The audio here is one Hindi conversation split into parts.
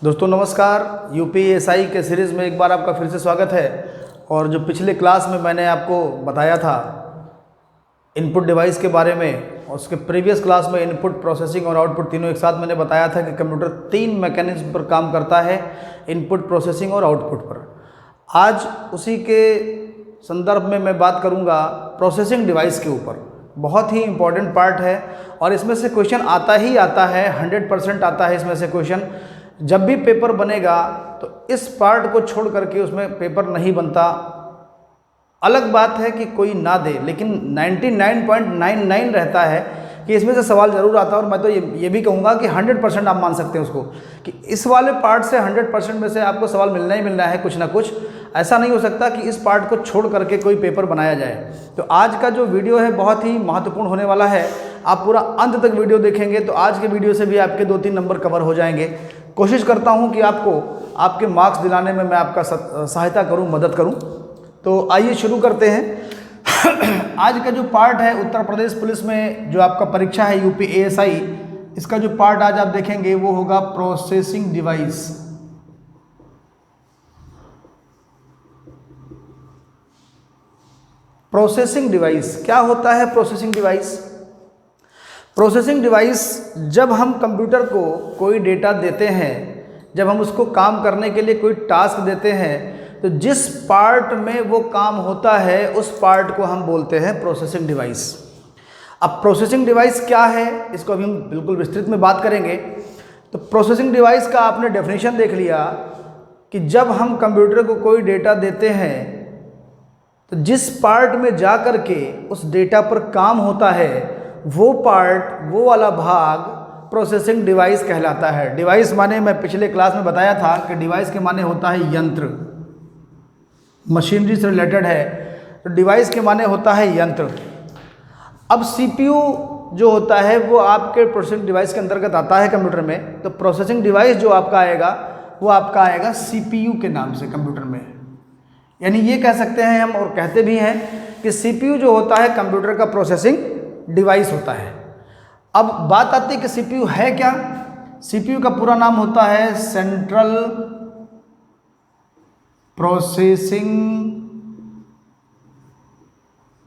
दोस्तों नमस्कार। यूपीएसआई के सीरीज़ में एक बार आपका फिर से स्वागत है। और जो पिछले क्लास में मैंने आपको बताया था इनपुट डिवाइस के बारे में, और उसके प्रीवियस क्लास में इनपुट प्रोसेसिंग और आउटपुट तीनों एक साथ मैंने बताया था कि कंप्यूटर 3 मैकेनिज्म पर काम करता है, इनपुट, प्रोसेसिंग और आउटपुट पर। आज उसी के संदर्भ में मैं बात करूँगा प्रोसेसिंग डिवाइस के ऊपर। बहुत ही इम्पॉर्टेंट पार्ट है और इसमें से क्वेश्चन आता ही आता है, 100% आता है इसमें से क्वेश्चन। जब भी पेपर बनेगा तो इस पार्ट को छोड़ करके उसमें पेपर नहीं बनता। अलग बात है कि कोई ना दे, लेकिन 99.99 रहता है कि इसमें से सवाल ज़रूर आता है। और मैं तो ये भी कहूँगा कि 100% आप मान सकते हैं उसको, कि इस वाले पार्ट से 100% में से आपको सवाल मिलना ही मिलना है कुछ ना कुछ। ऐसा नहीं हो सकता कि इस पार्ट को छोड़ करके कोई पेपर बनाया जाए। तो आज का जो वीडियो है बहुत ही महत्वपूर्ण होने वाला है। आप पूरा अंत तक वीडियो देखेंगे तो आज के वीडियो से भी आपके 2-3 नंबर कवर हो जाएंगे। कोशिश करता हूं कि आपको आपके मार्क्स दिलाने में मैं आपका सहायता करूं, मदद करूं। तो आइए शुरू करते हैं। आज का जो पार्ट है उत्तर प्रदेश पुलिस में जो आपका परीक्षा है यूपीएसआई, इसका जो पार्ट आज आप देखेंगे वो होगा प्रोसेसिंग डिवाइस। प्रोसेसिंग डिवाइस क्या होता है? प्रोसेसिंग डिवाइस, प्रोसेसिंग डिवाइस जब हम कंप्यूटर को कोई डेटा देते हैं, जब हम उसको काम करने के लिए कोई टास्क देते हैं, तो जिस पार्ट में वो काम होता है उस पार्ट को हम बोलते हैं प्रोसेसिंग डिवाइस। अब प्रोसेसिंग डिवाइस क्या है, इसको अभी हम बिल्कुल विस्तृत में बात करेंगे। तो प्रोसेसिंग डिवाइस का आपने डेफिनेशन देख लिया कि जब हम कंप्यूटर को कोई डेटा देते हैं तो जिस पार्ट में जा कर के उस डेटा पर काम होता है वो पार्ट, वो वाला भाग प्रोसेसिंग डिवाइस कहलाता है। डिवाइस माने मैं पिछले क्लास में बताया था कि डिवाइस के माने होता है यंत्र, मशीनरी से रिलेटेड है। तो डिवाइस के माने होता है यंत्र। अब सीपीयू जो होता है वो आपके प्रोसेसिंग डिवाइस के अंतर्गत आता है कंप्यूटर में। तो प्रोसेसिंग डिवाइस जो आपका आएगा वो आपका आएगा सीपीयू के नाम से कंप्यूटर में। यानी ये कह सकते हैं हम, और कहते भी हैं कि सीपीयू जो होता है कंप्यूटर का प्रोसेसिंग डिवाइस होता है। अब बात आती है कि सीपीयू है क्या। सीपीयू का पूरा नाम होता है सेंट्रल प्रोसेसिंग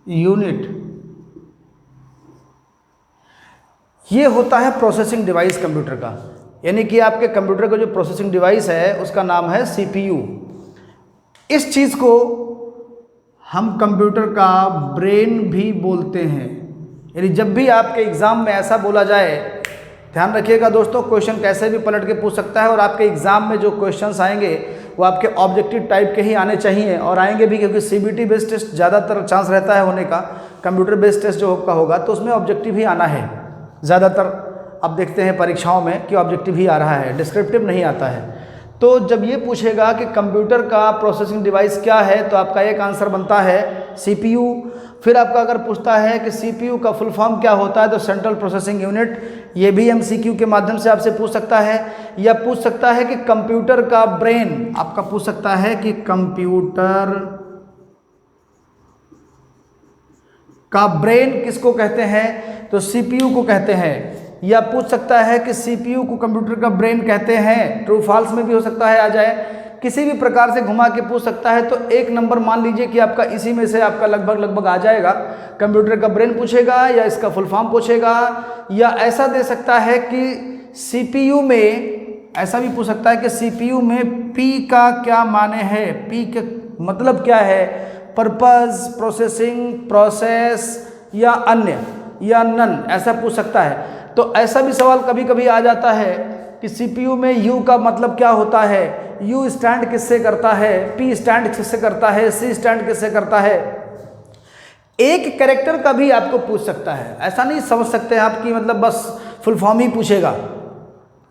यूनिट। ये होता है प्रोसेसिंग डिवाइस कंप्यूटर का। यानी कि आपके कंप्यूटर का जो प्रोसेसिंग डिवाइस है उसका नाम है सीपीयू। इस चीज को हम कंप्यूटर का ब्रेन भी बोलते हैं। यानी जब भी आपके एग्ज़ाम में ऐसा बोला जाए, ध्यान रखिएगा दोस्तों, क्वेश्चन कैसे भी पलट के पूछ सकता है। और आपके एग्ज़ाम में जो क्वेश्चंस आएंगे वो आपके ऑब्जेक्टिव टाइप के ही आने चाहिए, और आएंगे भी, क्योंकि सीबीटी बेस्ड टेस्ट ज़्यादातर चांस रहता है होने का। कंप्यूटर बेस्ड टेस्ट जो होगा तो उसमें ऑब्जेक्टिव ही आना है ज़्यादातर। अब देखते हैं परीक्षाओं में कि ऑब्जेक्टिव ही आ रहा है, डिस्क्रिप्टिव नहीं आता है। तो जब ये पूछेगा कि कंप्यूटर का प्रोसेसिंग डिवाइस क्या है तो आपका एक आंसर बनता है सीपीयू। फिर आपका अगर पूछता है कि सीपीयू का फुल फॉर्म क्या होता है तो सेंट्रल प्रोसेसिंग यूनिट। ये भी एमसीक्यू के माध्यम से आपसे पूछ सकता है, या पूछ सकता है कि कंप्यूटर का ब्रेन, आपका पूछ सकता है कि कंप्यूटर का ब्रेन किसको कहते हैं तो सीपीयू को कहते हैं। या पूछ सकता है कि सीपीयू को कंप्यूटर का ब्रेन कहते हैं, ट्रू फॉल्स में भी हो सकता है, आ जाए। किसी भी प्रकार से घुमा के पूछ सकता है। तो 1 नंबर मान लीजिए कि आपका इसी में से आपका लगभग आ जाएगा। कंप्यूटर का ब्रेन पूछेगा, या इसका फुल फॉर्म पूछेगा, या ऐसा दे सकता है कि सीपीयू में, ऐसा भी पूछ सकता है कि सीपीयू में पी का क्या माने है, पी का मतलब क्या है, पर्पस, प्रोसेसिंग, प्रोसेस, या अन्य, या नन, ऐसा पूछ सकता है। तो ऐसा भी सवाल कभी कभी आ जाता है कि सीपीयू में यू का मतलब क्या होता है, यू स्टैंड किससे करता है, पी स्टैंड किससे करता है, सी स्टैंड किससे करता है। एक कैरेक्टर का भी आपको पूछ सकता है। ऐसा नहीं समझ सकते हैं आप कि मतलब बस फुल फॉर्म ही पूछेगा,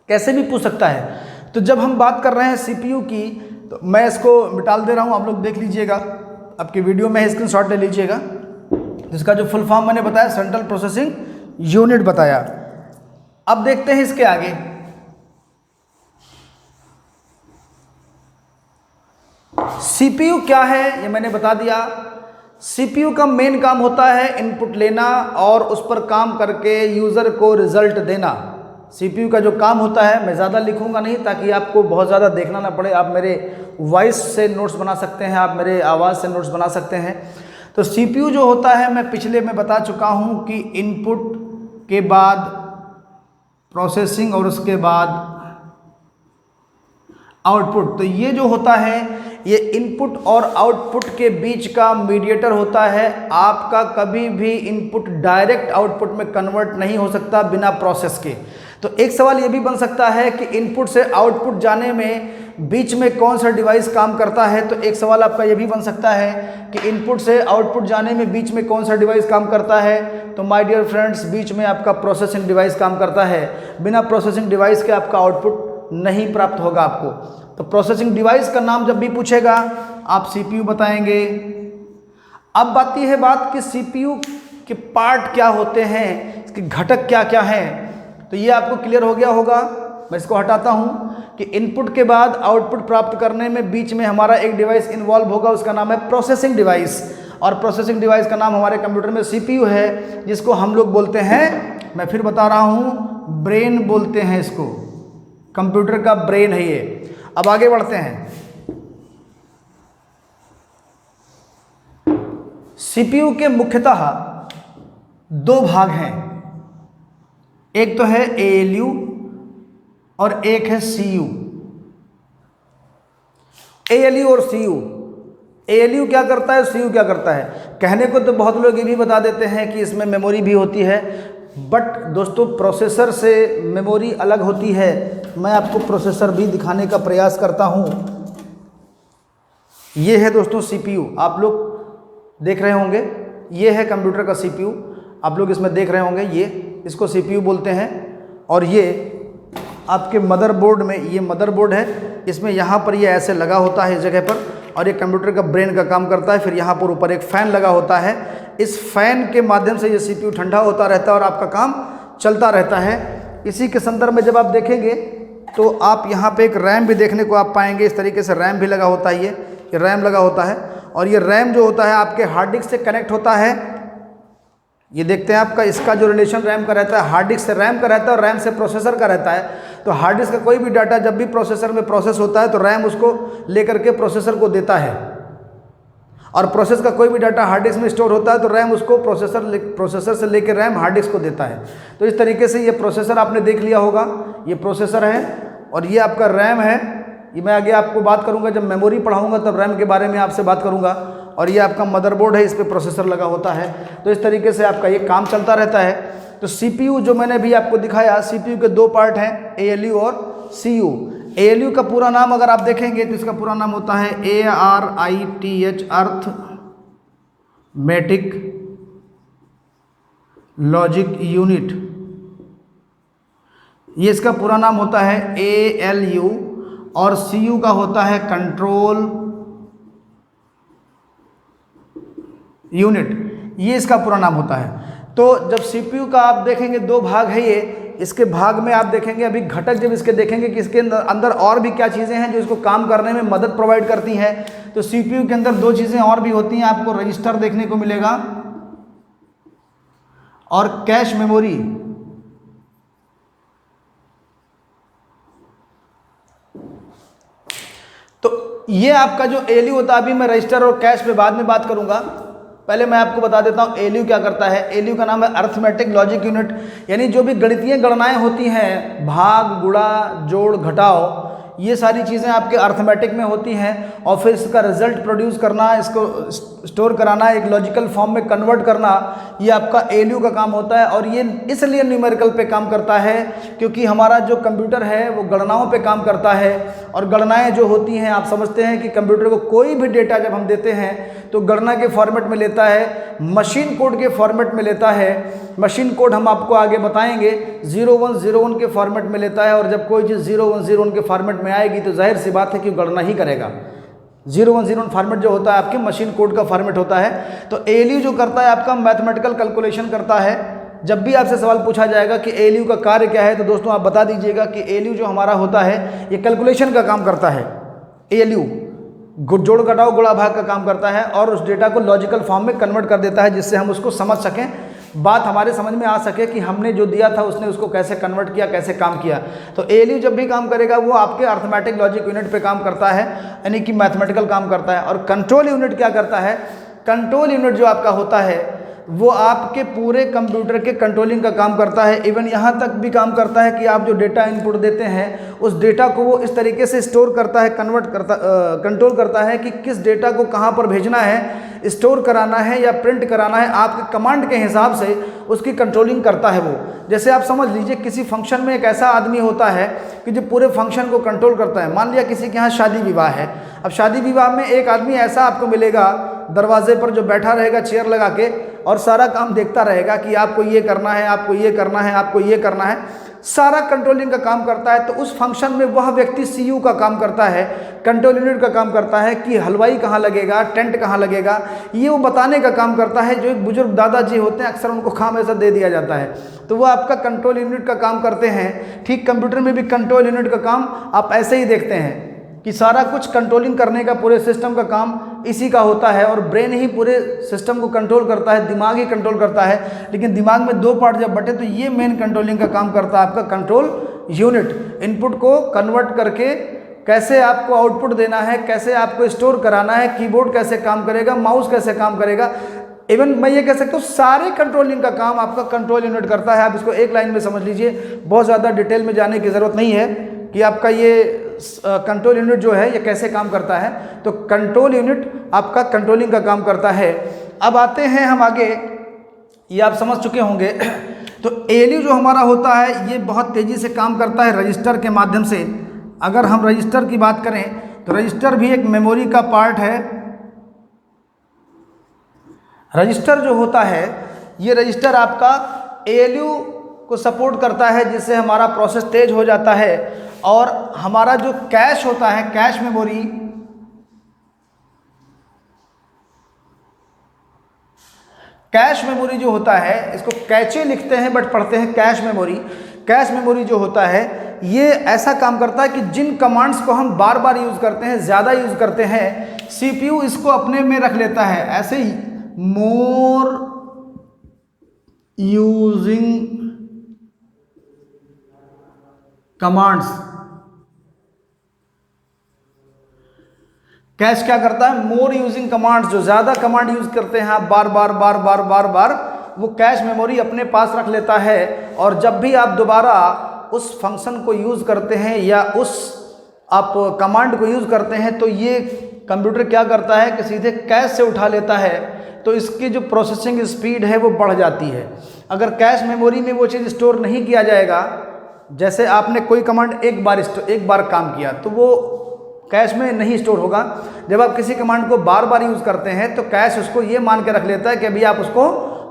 कैसे भी पूछ सकता है। तो जब हम बात कर रहे हैं सीपीयू की, तो मैं इसको मिटाल दे रहा हूं, आप लोग देख लीजिएगा, आपकी वीडियो में स्क्रीनशॉट ले लीजिएगा। इसका जो फुल फॉर्म मैंने बताया सेंट्रल प्रोसेसिंग यूनिट बताया। अब देखते हैं इसके आगे। सीपीयू क्या है ये मैंने बता दिया। सीपीयू का मेन काम होता है इनपुट लेना और उस पर काम करके यूजर को रिजल्ट देना। सीपीयू का जो काम होता है, मैं ज़्यादा लिखूंगा नहीं ताकि आपको बहुत ज़्यादा देखना ना पड़े। आप मेरे वॉइस से नोट्स बना सकते हैं, आप मेरे आवाज़ से नोट्स बना सकते हैं। तो सीपीयू जो होता है, मैं पिछले में बता चुका हूँ कि इनपुट के बाद प्रोसेसिंग और उसके बाद आउटपुट। तो ये जो होता है, ये इनपुट और आउटपुट के बीच का मीडिएटर होता है। आपका कभी भी इनपुट डायरेक्ट आउटपुट में कन्वर्ट नहीं हो सकता बिना प्रोसेस के। तो एक सवाल ये भी बन सकता है कि इनपुट से आउटपुट जाने में बीच में कौन सा डिवाइस काम करता है। तो एक सवाल आपका ये भी बन सकता है कि इनपुट से आउटपुट जाने में बीच में कौन सा डिवाइस काम करता है। तो माय डियर फ्रेंड्स, बीच में आपका प्रोसेसिंग डिवाइस काम करता है। बिना प्रोसेसिंग डिवाइस के आपका आउटपुट नहीं प्राप्त होगा आपको। तो प्रोसेसिंग डिवाइस का नाम जब भी पूछेगा, आप सीपीयू बताएंगे। अब बात कि सीपीयू के पार्ट क्या होते हैं, इसके घटक क्या क्या हैं। तो ये आपको क्लियर हो गया होगा। मैं इसको हटाता हूँ कि इनपुट के बाद आउटपुट प्राप्त करने में बीच में हमारा एक डिवाइस इन्वॉल्व होगा, उसका नाम है प्रोसेसिंग डिवाइस। और प्रोसेसिंग डिवाइस का नाम हमारे कंप्यूटर में सीपीयू है, जिसको हम लोग बोलते हैं, मैं फिर बता रहा हूँ, ब्रेन बोलते हैं इसको। कंप्यूटर का ब्रेन है ये। अब आगे बढ़ते हैं। सीपीयू के मुख्यतः दो भाग हैं, एक तो है एएलयू और एक है सीयू। एएलयू और सीयू, एएलयू क्या करता है, सीयू क्या करता है। कहने को तो बहुत लोग ये भी बता देते हैं कि इसमें मेमोरी भी होती है, बट दोस्तों प्रोसेसर से मेमोरी अलग होती है। मैं आपको प्रोसेसर भी दिखाने का प्रयास करता हूँ। ये है दोस्तों सीपीयू, आप लोग देख रहे होंगे, ये है कंप्यूटर का सीपीयू, आप लोग इसमें देख रहे होंगे, ये इसको सीपीयू बोलते हैं। और ये आपके मदरबोर्ड में, ये मदरबोर्ड है, इसमें यहाँ पर ये ऐसे लगा होता है इस जगह पर, और ये कंप्यूटर का ब्रेन का काम करता है। फिर यहाँ पर ऊपर एक फ़ैन लगा होता है, इस फ़ैन के माध्यम से ये सीपीयू ठंडा होता रहता है और आपका काम चलता रहता है। इसी के संदर्भ में जब आप देखेंगे तो आप यहाँ पे एक रैम भी देखने को आप पाएंगे। इस तरीके से रैम भी लगा होता है, ये रैम लगा होता है। और ये रैम जो होता है आपके हार्ड डिस्क से कनेक्ट होता है। ये देखते हैं आपका इसका जो रिलेशन रैम का रहता है, हार्ड डिस्क से रैम का रहता है और रैम से प्रोसेसर का रहता है। तो हार्ड डिस्क का कोई भी डाटा जब भी प्रोसेसर में प्रोसेस होता है तो रैम उसको लेकर के प्रोसेसर को देता है, और प्रोसेस का कोई भी डाटा हार्ड डिस्क में स्टोर होता है तो रैम उसको प्रोसेसर से लेकर रैम हार्ड डिस्क को देता है। तो इस तरीके से ये प्रोसेसर आपने देख लिया होगा, ये प्रोसेसर है और ये आपका रैम है। ये मैं आगे आपको बात करूंगा, जब मेमोरी पढ़ाऊंगा तब रैम के बारे में आपसे बात करूंगा। और ये आपका मदरबोर्ड है, इस पर प्रोसेसर लगा होता है। तो इस तरीके से आपका ये काम चलता रहता है। तो सीपीयू जो मैंने अभी आपको दिखाया, सीपीयू के दो पार्ट हैं, एएलयू और सीयू। एएलयू का पूरा नाम अगर आप देखेंगे तो इसका पूरा नाम होता है ARITH, अर्थमेटिक लॉजिक यूनिट। ये इसका पूरा नाम होता है ALU, और सीयू का होता है कंट्रोल यूनिट, ये इसका पूरा नाम होता है। तो जब सीपीयू का आप देखेंगे दो भाग है ये, इसके भाग में आप देखेंगे अभी घटक जब इसके देखेंगे कि इसके अंदर और भी क्या चीज़ें हैं जो इसको काम करने में मदद प्रोवाइड करती हैं। तो सीपीयू के अंदर दो चीज़ें और भी होती हैं, आपको रजिस्टर देखने को मिलेगा और कैश मेमोरी। तो ये आपका जो एएलयू होता है, अभी मैं रजिस्टर और कैश पे बाद में बात करूंगा, पहले मैं आपको बता देता हूँ एएलयू क्या करता है। एएलयू का नाम है अर्थमेटिक लॉजिक यूनिट, यानी जो भी गणितीय गणनाएं होती हैं, भाग, गुणा, जोड़, घटाव, ये सारी चीज़ें आपके अर्थमेटिक में होती हैं। और फिर इसका रिजल्ट प्रोड्यूस करना, इसको स्टोर कराना, एक लॉजिकल फॉर्म में कन्वर्ट करना, ये आपका एएलयू का काम होता है। और ये इसलिए न्यूमेरिकल पे काम करता है क्योंकि हमारा जो कंप्यूटर है वो गणनाओं पे काम करता है। और गणनाएं जो होती हैं, आप समझते हैं कि कंप्यूटर को कोई भी डेटा जब हम देते हैं तो गणना के फॉर्मेट में लेता है, मशीन कोड के फॉर्मेट में लेता है। मशीन कोड हम आपको आगे बताएंगे 0101 के फॉर्मेट में लेता है। और जब कोई चीज़ 0101 के फॉर्मेट में आएगी तो जाहिर सी बात है कि गणना ही करेगा। 0101 फॉर्मेट जो होता है आपके मशीन कोड का फॉर्मेट होता है। तो एएलयू जो करता है आपका मैथमेटिकल कैलकुलेशन करता है। जब भी आपसे सवाल पूछा जाएगा कि एएलयू का कार्य क्या है तो दोस्तों आप बता दीजिएगा कि एएलयू जो हमारा होता है ये कैलकुलेशन का काम करता है। एएलयू जोड़ घटाव गुणा भाग का काम करता है और उस डेटा को लॉजिकल फॉर्म में कन्वर्ट कर देता है जिससे हम उसको समझ सकें। बात हमारे समझ में आ सके कि हमने जो दिया था उसने उसको कैसे कन्वर्ट किया, कैसे काम किया। तो ALU जब भी काम करेगा वो आपके अर्थमेटिक लॉजिक यूनिट पे काम करता है, यानी कि मैथमेटिकल काम करता है। और कंट्रोल यूनिट क्या करता है, कंट्रोल यूनिट जो आपका होता है वो आपके पूरे कंप्यूटर के कंट्रोलिंग का काम करता है। इवन यहाँ तक भी काम करता है कि आप जो डेटा इनपुट देते हैं उस डेटा को वो इस तरीके से स्टोर करता है, कंट्रोल करता है कि किस डेटा को कहाँ पर भेजना है, स्टोर कराना है या प्रिंट कराना है, आपके कमांड के हिसाब से उसकी कंट्रोलिंग करता है वो। जैसे आप समझ लीजिए किसी फंक्शन में एक ऐसा आदमी होता है कि जो पूरे फंक्शन को कंट्रोल करता है। मान लिया किसी के यहाँ शादी विवाह है, अब शादी विवाह में एक आदमी ऐसा आपको मिलेगा दरवाजे पर जो बैठा रहेगा चेयर लगा के और सारा काम देखता रहेगा कि आपको ये करना है, आपको ये करना है, आपको ये करना है, सारा कंट्रोलिंग का काम करता है। तो उस फंक्शन में वह व्यक्ति CU का काम करता है, कंट्रोल यूनिट का काम करता है कि हलवाई कहाँ लगेगा, टेंट कहाँ लगेगा, ये वो बताने का काम करता है। जो एक बुजुर्ग दादाजी होते हैं अक्सर उनको काम ऐसा दे दिया जाता है, तो वो आपका कंट्रोल यूनिट का काम करते हैं। ठीक कंप्यूटर में भी कंट्रोल यूनिट का काम आप ऐसे ही देखते हैं कि सारा कुछ कंट्रोलिंग करने का पूरे सिस्टम का काम इसी का होता है। और ब्रेन ही पूरे सिस्टम को कंट्रोल करता है, दिमाग ही कंट्रोल करता है। लेकिन दिमाग में दो पार्ट जब बटे तो ये मेन कंट्रोलिंग का काम करता है आपका कंट्रोल यूनिट। इनपुट को कन्वर्ट करके कैसे आपको आउटपुट देना है, कैसे आपको स्टोर कराना है, कीबोर्ड कैसे काम करेगा, माउस कैसे काम करेगा, इवन मैं ये कह सकता हूँ सारे कंट्रोलिंग का काम आपका कंट्रोल यूनिट करता है। आप इसको एक लाइन में समझ लीजिए, बहुत ज़्यादा डिटेल में जाने की ज़रूरत नहीं है कि आपका ये कंट्रोल यूनिट जो है ये कैसे काम करता है। तो कंट्रोल यूनिट आपका कंट्रोलिंग का काम करता है। अब आते हैं हम आगे, ये आप समझ चुके होंगे। तो ALU जो हमारा होता है ये बहुत तेज़ी से काम करता है रजिस्टर के माध्यम से। अगर हम रजिस्टर की बात करें तो रजिस्टर भी एक मेमोरी का पार्ट है। रजिस्टर जो होता है ये रजिस्टर आपका ALU को सपोर्ट करता है, जिससे हमारा प्रोसेस तेज हो जाता है। और हमारा जो कैश होता है, कैश मेमोरी, कैश मेमोरी जो होता है इसको कैचे लिखते हैं बट पढ़ते हैं कैश मेमोरी। कैश मेमोरी जो होता है ये ऐसा काम करता है कि जिन कमांड्स को हम बार बार यूज़ करते हैं, ज़्यादा यूज़ करते हैं, CPU इसको अपने में रख लेता है। ऐसे ही मोर यूजिंग कमांड्स, कैश क्या करता है, मोर यूजिंग कमांड्स, जो ज़्यादा कमांड यूज़ करते हैं आप बार बार बार बार बार बार, वो कैश मेमोरी अपने पास रख लेता है। और जब भी आप दोबारा उस फंक्शन को यूज़ करते हैं या उस आप कमांड को यूज़ करते हैं तो ये कंप्यूटर क्या करता है कि सीधे कैश से उठा लेता है। तो इसकी जो प्रोसेसिंग स्पीड है वो बढ़ जाती है। अगर कैश मेमोरी में वो चीज़ स्टोर नहीं किया जाएगा, जैसे आपने कोई कमांड एक बार काम किया तो वो कैश में नहीं स्टोर होगा। जब आप किसी कमांड को बार बार यूज़ करते हैं तो कैश उसको ये मान के रख लेता है कि अभी आप उसको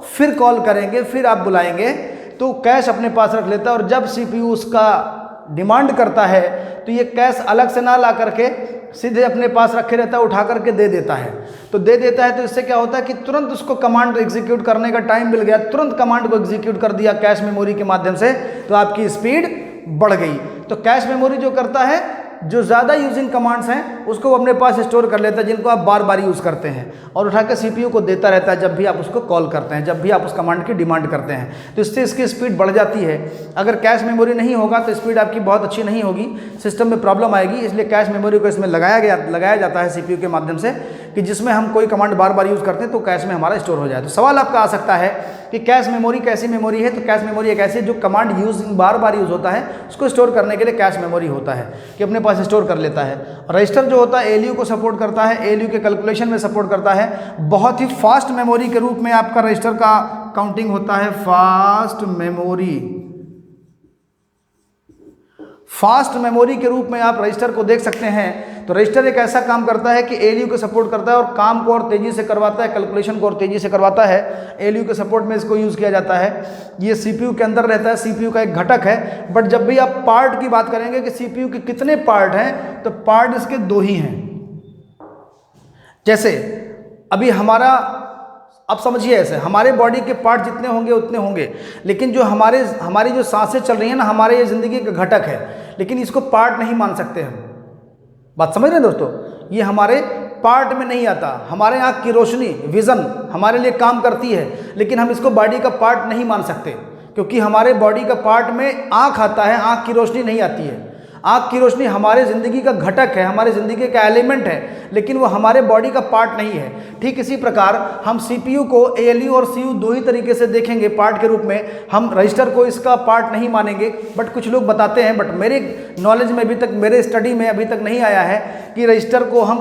फिर कॉल करेंगे, फिर आप बुलाएंगे, तो कैश अपने पास रख लेता है। और जब CPU उसका डिमांड करता है तो ये कैश अलग से ना ला करके सीधे अपने पास रखे रहता है, उठा करके दे देता है। तो दे देता है तो इससे क्या होता है कि तुरंत उसको कमांड एग्जीक्यूट करने का टाइम मिल गया, तुरंत कमांड को एग्जीक्यूट कर दिया कैश मेमोरी के माध्यम से, तो आपकी स्पीड बढ़ गई। तो कैश मेमोरी जो करता है, जो ज़्यादा यूजिंग कमांड्स हैं उसको वो अपने पास स्टोर कर लेता है, जिनको आप बार बार यूज़ करते हैं, और उठा के CPU को देता रहता है जब भी आप उसको कॉल करते हैं, जब भी आप उस कमांड की डिमांड करते हैं। तो इससे इसकी स्पीड बढ़ जाती है। अगर कैश मेमोरी नहीं होगा तो स्पीड आपकी बहुत अच्छी नहीं होगी, सिस्टम में प्रॉब्लम आएगी। इसलिए कैश मेमोरी को इसमें लगाया जाता है CPU के माध्यम से, कि जिसमें हम कोई कमांड बार बार यूज़ करते हैं तो कैश में हमारा स्टोर हो जाए। तो सवाल आपका आ सकता है कि कैश मेमोरी कैसी मेमोरी है। तो कैश मेमोरी एक ऐसी जो कमांड बार बार यूज़ होता है उसको स्टोर करने के लिए कैश मेमोरी होता है, कि अपने पास स्टोर कर लेता है। रजिस्टर जो होता है ALU को सपोर्ट करता है, ALU के कैलकुलेशन में सपोर्ट करता है। बहुत ही फास्ट मेमोरी के रूप में आपका रजिस्टर का काउंटिंग होता है। फास्ट मेमोरी के रूप में आप रजिस्टर को देख सकते हैं। तो रजिस्टर एक ऐसा काम करता है कि ALU को सपोर्ट करता है और काम को और तेज़ी से करवाता है, कैलकुलेशन को और तेज़ी से करवाता है। ALU के सपोर्ट में इसको यूज़ किया जाता है। ये CPU के अंदर रहता है, CPU का एक घटक है। बट जब भी आप पार्ट की बात करेंगे कि CPU के कितने पार्ट हैं, तो पार्ट इसके दो ही हैं। जैसे अभी हमारा, अब समझिए ऐसे, हमारे बॉडी के पार्ट जितने होंगे उतने होंगे, लेकिन जो हमारी जो सांसें चल रही हैं ना, हमारे ये ज़िंदगी का घटक है, लेकिन इसको पार्ट नहीं मान सकते हम। बात समझ रहे हैं दोस्तों, ये हमारे पार्ट में नहीं आता। हमारे आँख की रोशनी, विज़न हमारे लिए काम करती है, लेकिन हम इसको बॉडी का पार्ट नहीं मान सकते, क्योंकि हमारे बॉडी का पार्ट में आँख आता है, आँख की रोशनी नहीं आती है। आँख की रोशनी हमारे ज़िंदगी का घटक है, हमारे ज़िंदगी का एलिमेंट है, लेकिन वो हमारे बॉडी का पार्ट नहीं है। ठीक इसी प्रकार हम CPU को ALU और CU दो ही तरीके से देखेंगे पार्ट के रूप में। हम रजिस्टर को इसका पार्ट नहीं मानेंगे, बट कुछ लोग बताते हैं, बट मेरे नॉलेज में अभी तक, मेरे स्टडी में अभी तक नहीं आया है कि रजिस्टर को हम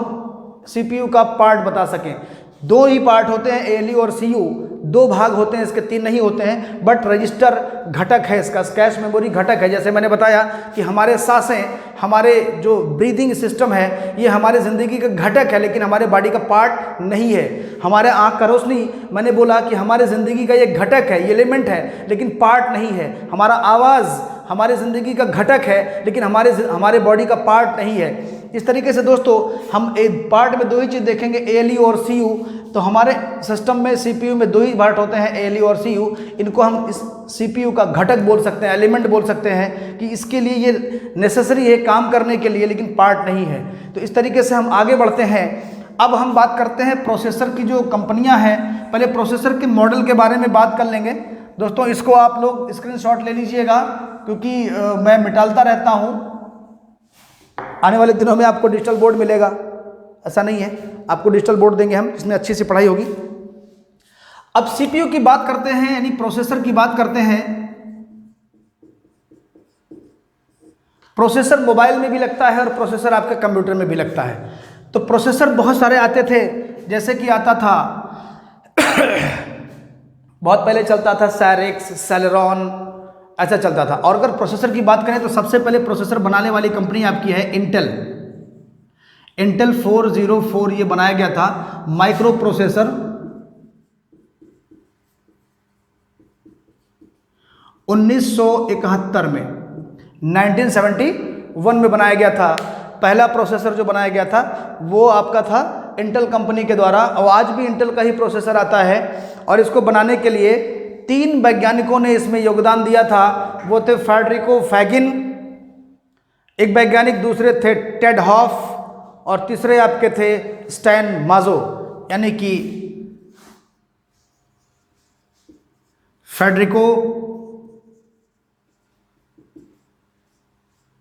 CPU का पार्ट बता सकें। दो ही पार्ट होते हैं, ALU और CU, दो भाग होते हैं इसके, तीन नहीं होते हैं। बट रजिस्टर घटक है इसका, कैश मेमोरी घटक है। जैसे मैंने बताया कि हमारे सांसें, हमारे जो ब्रीदिंग सिस्टम है, ये हमारे ज़िंदगी का घटक है, लेकिन हमारे बॉडी का पार्ट नहीं है। हमारे आँख का रोशनी, मैंने बोला कि हमारे ज़िंदगी का ये घटक है, ये एलिमेंट है, लेकिन पार्ट नहीं है। हमारा आवाज़ हमारे ज़िंदगी का घटक है, लेकिन हमारे बॉडी का पार्ट नहीं है। इस तरीके से दोस्तों हम एक पार्ट में दो ही चीज़ देखेंगे, ALU और CU। तो हमारे सिस्टम में CPU में दो ही पार्ट होते हैं, ALU और CU। इनको हम इस CPU का घटक बोल सकते हैं, एलिमेंट बोल सकते हैं, कि इसके लिए ये नेसेसरी है काम करने के लिए, लेकिन पार्ट नहीं है। तो इस तरीके से हम आगे बढ़ते हैं। अब हम बात करते हैं प्रोसेसर की जो कंपनियां हैं। पहले प्रोसेसर के मॉडल के बारे में बात कर लेंगे। दोस्तों इसको आप लोग स्क्रीनशॉट ले लीजिएगा, क्योंकि मैं मिटालता रहता हूँ। आने वाले दिनों में आपको डिजिटल बोर्ड मिलेगा, ऐसा नहीं है, आपको डिजिटल बोर्ड देंगे हम, जिसमें अच्छी सी पढ़ाई होगी। अब CPU की बात करते हैं, यानी प्रोसेसर की बात करते हैं। प्रोसेसर मोबाइल में भी लगता है और प्रोसेसर आपके कंप्यूटर में भी लगता है। तो प्रोसेसर बहुत सारे आते थे, जैसे कि आता था बहुत पहले चलता था Cyrix, Celeron, ऐसा चलता था। और अगर प्रोसेसर की बात करें तो सबसे पहले प्रोसेसर बनाने वाली कंपनी आपकी है इंटेल 404 ये बनाया गया था। माइक्रो प्रोसेसर 1971 में, 1971 में बनाया गया था। पहला प्रोसेसर जो बनाया गया था वो आपका था इंटेल कंपनी के द्वारा, और आज भी इंटेल का ही प्रोसेसर आता है। और इसको बनाने के लिए 3 वैज्ञानिकों ने इसमें योगदान दिया था। वो थे फेडरिको फैगिन, एक वैज्ञानिक, दूसरे थे टेड हॉफ, और तीसरे आपके थे स्टैन माजो, यानी कि फेडरिको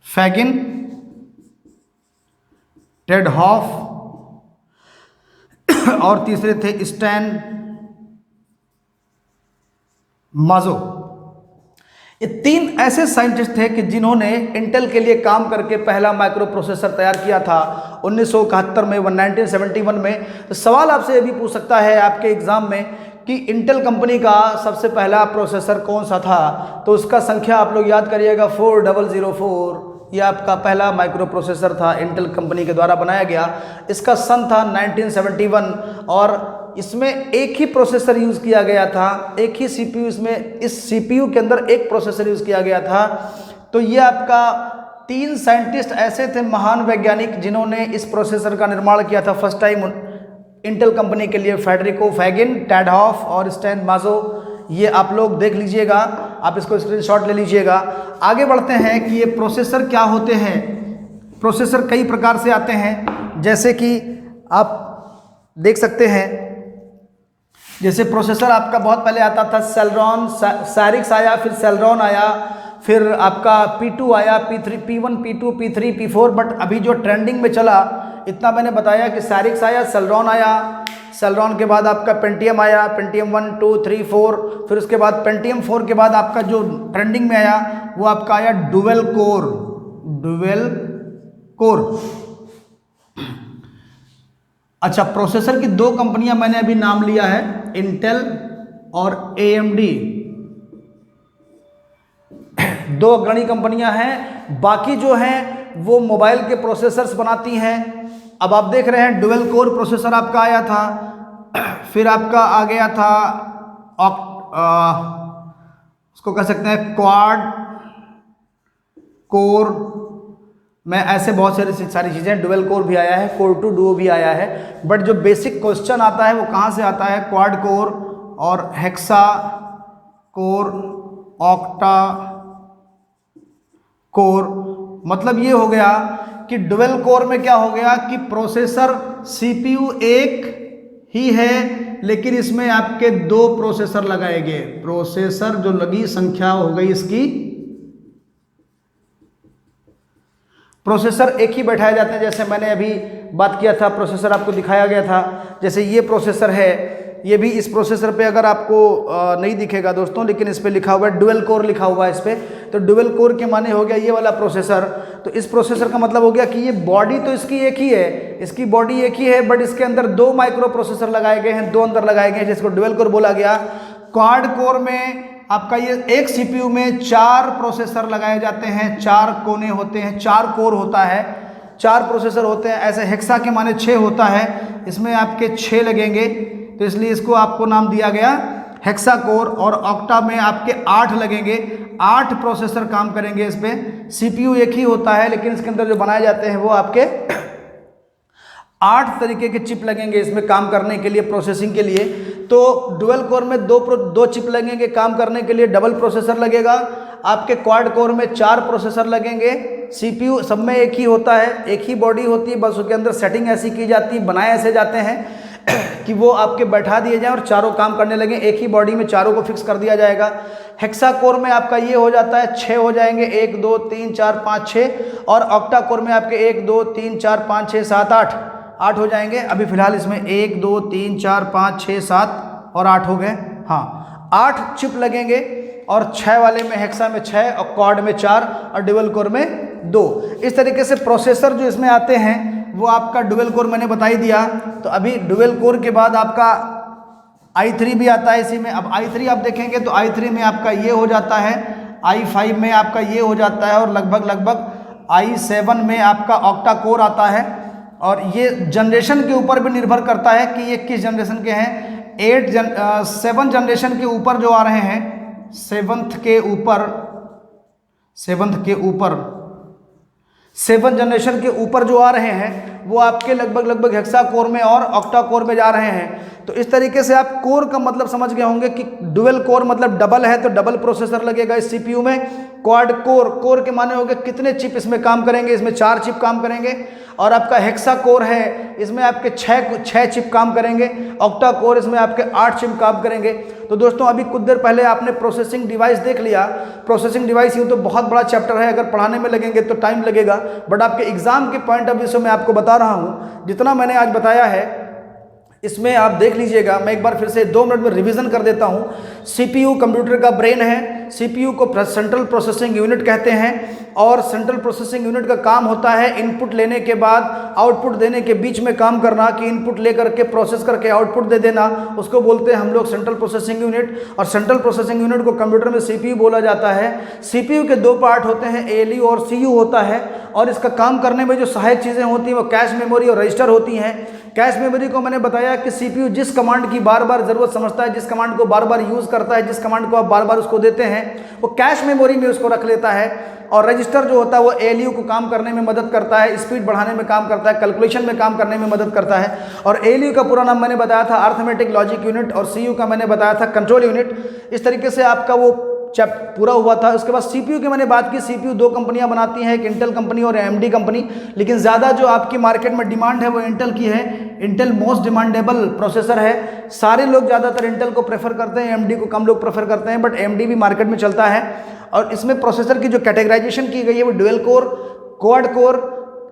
फैगिन, टेड हॉफ और तीसरे थे स्टैन माजो। ये 3 ऐसे साइंटिस्ट थे कि जिन्होंने इंटेल के लिए काम करके पहला माइक्रो प्रोसेसर तैयार किया था 1971 में, 1971 में। तो सवाल आपसे ये भी पूछ सकता है आपके एग्जाम में कि इंटेल कंपनी का सबसे पहला प्रोसेसर कौन सा था। तो उसका संख्या आप लोग याद करिएगा, 4004। ये आपका पहला माइक्रो प्रोसेसर था, इंटेल कंपनी के द्वारा बनाया गया। इसका सन था 1971, और इसमें एक ही प्रोसेसर यूज़ किया गया था, एक ही CPU, इसमें इस CPU के अंदर एक प्रोसेसर यूज़ किया गया था। तो ये आपका 3 साइंटिस्ट ऐसे थे, महान वैज्ञानिक, जिन्होंने इस प्रोसेसर का निर्माण किया था फर्स्ट टाइम इंटेल कंपनी के लिए। फेडरिको फैगिन, टेड हॉफ और स्टैन माजो। ये आप लोग देख लीजिएगा, आप इसको स्क्रीनशॉट ले लीजिएगा। आगे बढ़ते हैं कि ये प्रोसेसर क्या होते हैं। प्रोसेसर कई प्रकार से आते हैं, जैसे कि आप देख सकते हैं। जैसे प्रोसेसर आपका बहुत पहले आता था सेलरॉन, Cyrix आया, फिर सेलरॉन आया, फिर आपका P2 आया, P3, P1, P2, P3, P4। But अभी जो ट्रेंडिंग में चला, इतना मैंने बताया कि Cyrix आया, सेलरॉन आया, सेलरॉन के बाद आपका पेंटियम आया, पेंटियम 1, 2, 3, 4। फिर उसके बाद पेंटियम 4 के बाद आपका जो ट्रेंडिंग में आया वो आपका आया डुअल कोर। अच्छा, प्रोसेसर की 2 कंपनियां मैंने अभी नाम लिया है, इंटेल और AMD। 2 अग्रणी कंपनियां हैं। बाकी जो हैं वो मोबाइल के प्रोसेसर्स बनाती हैं। अब आप देख रहे हैं डुअल कोर प्रोसेसर आपका आया था, फिर आपका आ गया था उसको कह सकते हैं क्वाड कोर में, ऐसे बहुत सारी चीज़ें। डुअल कोर भी आया है, कोर 2 डुओ भी आया है। बट जो बेसिक क्वेश्चन आता है वो कहाँ से आता है, क्वाड कोर और हेक्सा कोर, ऑक्टा कोर। मतलब ये हो गया कि डुअल कोर में क्या हो गया कि प्रोसेसर CPU एक ही है, लेकिन इसमें आपके 2 प्रोसेसर लगाए गए। प्रोसेसर जो लगी संख्या हो गई इसकी, प्रोसेसर एक ही बैठाए जाते हैं। जैसे मैंने अभी बात किया था, प्रोसेसर आपको दिखाया गया था। जैसे ये प्रोसेसर है, ये भी इस प्रोसेसर पे अगर आपको नहीं दिखेगा दोस्तों, लेकिन इस पे लिखा हुआ है डुअल कोर लिखा हुआ है इस पे। तो डुअल कोर के माने हो गया ये वाला प्रोसेसर। तो इस प्रोसेसर का मतलब हो गया कि ये बॉडी तो इसकी एक ही है, इसकी बॉडी एक ही है, बट इसके अंदर 2 माइक्रो प्रोसेसर लगाए गए हैं, 2 अंदर लगाए गए हैं, जिसको डुअल कोर बोला गया। क्वाड कोर में आपका ये एक CPU में 4 प्रोसेसर लगाए जाते हैं, 4 कोने होते हैं, 4 कोर होता है, 4 प्रोसेसर होते हैं। ऐसे हेक्सा के माने 6 होता है, इसमें आपके 6 लगेंगे, तो इसलिए इसको आपको नाम दिया गया हेक्सा कोर। और ऑक्टा में आपके 8 लगेंगे, 8 प्रोसेसर काम करेंगे इस पे। CPU एक ही होता है, लेकिन इसके अंदर जो बनाए जाते हैं वो आपके 8 तरीके के चिप लगेंगे इसमें काम करने के लिए, प्रोसेसिंग के लिए। तो डुअल कोर में 2 चिप लगेंगे काम करने के लिए, डबल प्रोसेसर लगेगा। आपके क्वाड कोर में 4 प्रोसेसर लगेंगे। CPU सब में एक ही होता है, एक ही बॉडी होती है, बस उसके अंदर सेटिंग ऐसी की जाती है, बनाए ऐसे जाते हैं कि वो आपके बैठा दिए जाए और चारों काम करने लगे। एक ही बॉडी में चारों को फिक्स कर दिया जाएगा। हेक्सा कोर में आपका ये हो जाता है 6 हो जाएंगे, 1 2 3 4 5 6। और ऑक्टा कोर में आपके 1 2 3 4 5 6 7 8 हो जाएंगे। अभी फिलहाल इसमें 1 2 3 4 5 6 7 और 8 हो गए। हाँ, 8 चिप लगेंगे और 6 वाले में हेक्सा में 6 और क्वाड में 4 और डुअल कोर में 2। इस तरीके से प्रोसेसर जो इसमें आते हैं वो आपका डुअल कोर मैंने बता ही दिया। तो अभी डुअल कोर के बाद आपका i3 भी आता है इसी में। अब i3 आप देखेंगे तो i3 में आपका ये हो जाता है, i5 में आपका ये हो जाता है, और लगभग i7 में आपका ऑक्टा कोर आता है। और ये जनरेशन के ऊपर भी निर्भर करता है कि ये किस जनरेशन के हैं। 7 जनरेशन के ऊपर जो आ रहे हैं, 7th के ऊपर 7 जनरेशन के ऊपर जो आ रहे हैं वो आपके लगभग हेक्सा कोर में और ऑक्टा कोर में जा रहे हैं। तो इस तरीके से आप कोर का मतलब समझ गए होंगे कि डुअल कोर मतलब डबल है, तो डबल प्रोसेसर लगेगा इस CPU में। क्वाड कोर के माने होंगे कितने चिप इसमें काम करेंगे, इसमें 4 चिप काम करेंगे। और आपका हेक्सा कोर है, इसमें आपके 6 चिप काम करेंगे। ऑक्टा कोर इसमें आपके 8 चिप काम करेंगे। तो दोस्तों अभी कुछ देर पहले आपने प्रोसेसिंग डिवाइस देख लिया। प्रोसेसिंग डिवाइस यूँ तो बहुत बड़ा चैप्टर है, अगर पढ़ाने में लगेंगे तो टाइम लगेगा, बट आपके एग्जाम के पॉइंट ऑफ व्यू से मैं आपको बता रहा हूँ। जितना मैंने आज बताया है इसमें आप देख लीजिएगा। मैं एक बार फिर से 2 मिनट में रिवीजन कर देता हूँ। CPU कंप्यूटर का ब्रेन है। CPU को सेंट्रल प्रोसेसिंग यूनिट कहते हैं, और सेंट्रल प्रोसेसिंग यूनिट का काम होता है इनपुट लेने के बाद आउटपुट देने के बीच में काम करना, कि इनपुट लेकर के प्रोसेस करके आउटपुट दे देना, उसको बोलते हैं हम लोग सेंट्रल प्रोसेसिंग यूनिट। और सेंट्रल प्रोसेसिंग यूनिट को कंप्यूटर में CPU बोला जाता है। CPU के 2 पार्ट होते हैं, ALU और CU होता है। और इसका काम करने में जो सहायक चीज़ें होती हैं वो कैश मेमोरी और रजिस्टर होती हैं। कैश मेमोरी को मैंने बताया कि CPU जिस कमांड की बार बार ज़रूरत समझता है, जिस कमांड को बार बार यूज़ करता है, जिस कमांड को आप बार बार उसको देते हैं, वो कैश मेमोरी में उसको रख लेता है। और रजिस्टर जो होता है वो ALU को काम करने में मदद करता है, स्पीड बढ़ाने में काम करता है, कैलकुलेशन में काम करने में मदद करता है। और ALU का पूरा नाम मैंने बताया था अर्थमेटिक लॉजिक यूनिट, और CU का मैंने बताया था कंट्रोल यूनिट। इस तरीके से आपका वो चैप्टर पूरा हुआ था। उसके बाद CPU की मैंने बात की। CPU 2 कंपनियां बनाती हैं, एक इंटेल कंपनी और AMD कंपनी, लेकिन ज़्यादा जो आपकी मार्केट में डिमांड है वो इंटेल की है। इंटेल मोस्ट डिमांडेबल प्रोसेसर है। सारे लोग ज़्यादातर इंटेल को प्रेफर करते हैं, AMD को कम लोग प्रेफर करते हैं, बट AMD भी मार्केट में चलता है। और इसमें प्रोसेसर की जो कैटेगराइजेशन की गई है वो dual core, quad core,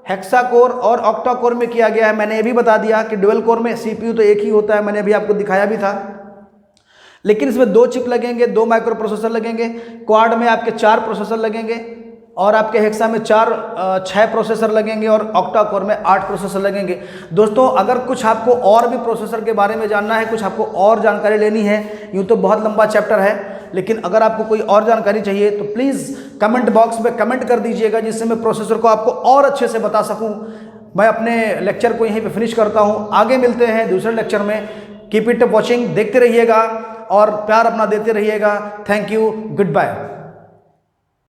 hexa core और ऑक्टा कोर में किया गया है। मैंने ये भी बता दिया कि डुअल कोर में CPU तो एक ही होता है, मैंने अभी आपको दिखाया भी था, लेकिन इसमें 2 चिप लगेंगे, 2 माइक्रो प्रोसेसर लगेंगे। क्वाड में आपके 4 प्रोसेसर लगेंगे, और आपके हेक्सा में 6 प्रोसेसर लगेंगे, और ऑक्टा कोर में 8 प्रोसेसर लगेंगे। दोस्तों अगर कुछ आपको और भी प्रोसेसर के बारे में जानना है, कुछ आपको और जानकारी लेनी है, यूँ तो बहुत लंबा चैप्टर है, लेकिन अगर आपको कोई और जानकारी चाहिए तो प्लीज़ कमेंट बॉक्स में कमेंट कर दीजिएगा, जिससे मैं प्रोसेसर को आपको और अच्छे से बता सकूँ। मैं अपने लेक्चर को यहीं पे फिनिश करता हूँ। आगे मिलते हैं दूसरे लेक्चर में। कीप इट वॉचिंग, देखते रहिएगा और प्यार अपना देते रहिएगा। Thank you, good bye.